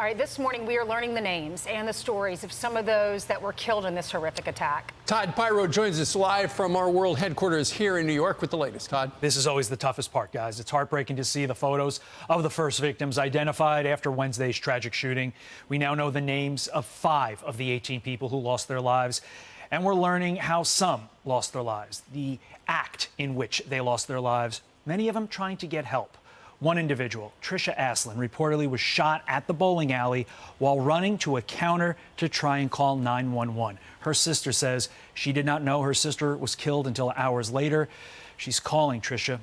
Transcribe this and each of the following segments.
All right, this morning we are learning the names and the stories of some of those that were killed in this horrific attack. Todd Piro joins us live from our world headquarters here in New York with the latest. Todd. This is always the toughest part, guys. It's heartbreaking to see the photos of the first victims identified after Wednesday's tragic shooting. We now know the names of 5 of the 18 people who lost their lives, and we're learning how some lost their lives, the act in which they lost their lives, many of them trying to get help. One individual, Trisha Aslin, reportedly was shot at the bowling alley while running to a counter to try and call 911. Her sister says she did not know her sister was killed until hours later. She's calling Trisha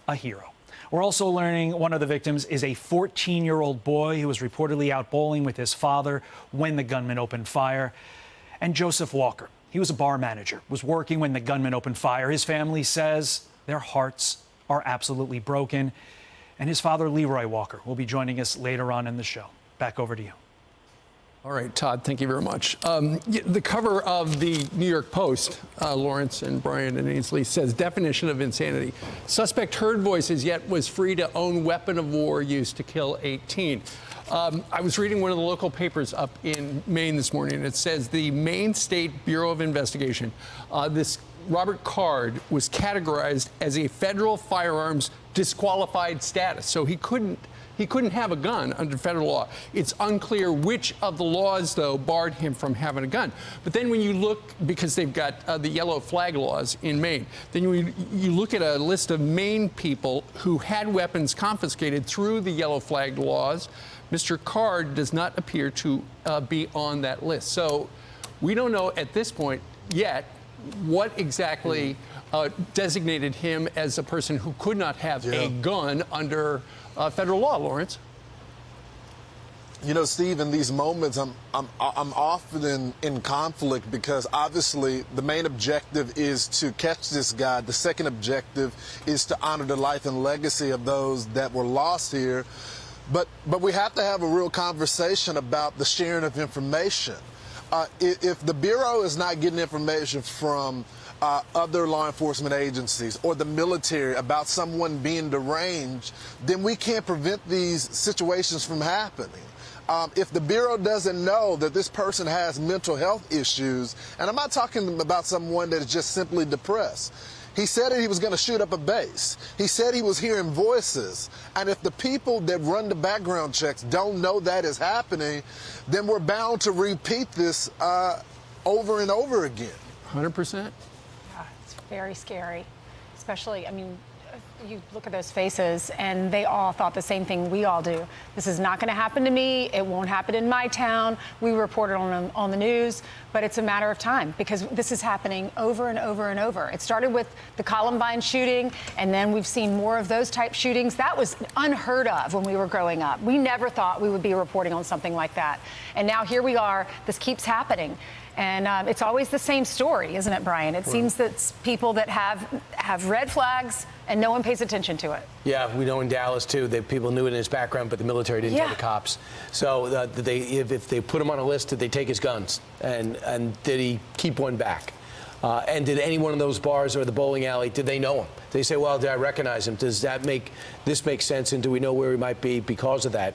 a hero. We're also learning one of the victims is a 14-year-old boy who was reportedly out bowling with his father when the gunman opened fire. And Joseph Walker, he was a bar manager, was working when the gunman opened fire. His family says their hearts are absolutely broken. And his father, Leroy Walker, will be joining us later on in the show. Back over to you. All right, Todd, thank you very much. The cover of the New York Post, Lawrence and Brian and Ainsley, says definition of insanity. Suspect heard voices, yet was free to own weapon of war used to kill 18. I was reading one of the local papers up in Maine this morning, and it says the Maine State Bureau of Investigation, this Robert Card was categorized as a federal firearms disqualified status. So he couldn't have a gun under federal law. It's unclear which of the laws, though, barred him from having a gun. But then when you look, because they've got the yellow flag laws in Maine, then you look at a list of Maine people who had weapons confiscated through the yellow flag laws. Mr. Card does not appear to be on that list. So we don't know at this point yet what exactly designated him as a person who could not have a gun under federal law, Lawrence. You know, Steve, in these moments, I'm often in conflict because obviously the main objective is to catch this guy. The second objective is to honor the life and legacy of those that were lost here. But we have to have a real conversation about the sharing of information. If the Bureau is not getting information from other law enforcement agencies or the military about someone being deranged, then we can't prevent these situations from happening. If the Bureau doesn't know that this person has mental health issues, and I'm not talking about someone that is just simply depressed. He said that he was going to shoot up a base. He said he was hearing voices. And if the people that run the background checks don't know that is happening, then we're bound to repeat this over and over again. 100%? Yeah, it's very scary. Especially, I mean, you look at those faces, and they all thought the same thing we all do. This is not going to happen to me. It won't happen in my town. We reported on the news, but it's a matter of time because this is happening over and over and over. It started with the Columbine shooting, and then we've seen more of those type shootings. That was unheard of when we were growing up. We never thought we would be reporting on something like that. And now here we are. This keeps happening. And it's always the same story, isn't it, Brian? It seems that it's people that have red flags and no one pays attention to it. Yeah, we know in Dallas, too, that people knew it in his background, but the military didn't tell the cops. So if they put him on a list, did they take his guns? And did he keep one back? And did any one of those bars or the bowling alley, did they know him? Did they say, well, did I recognize him? Does that make this make sense? And do we know where he might be because of that?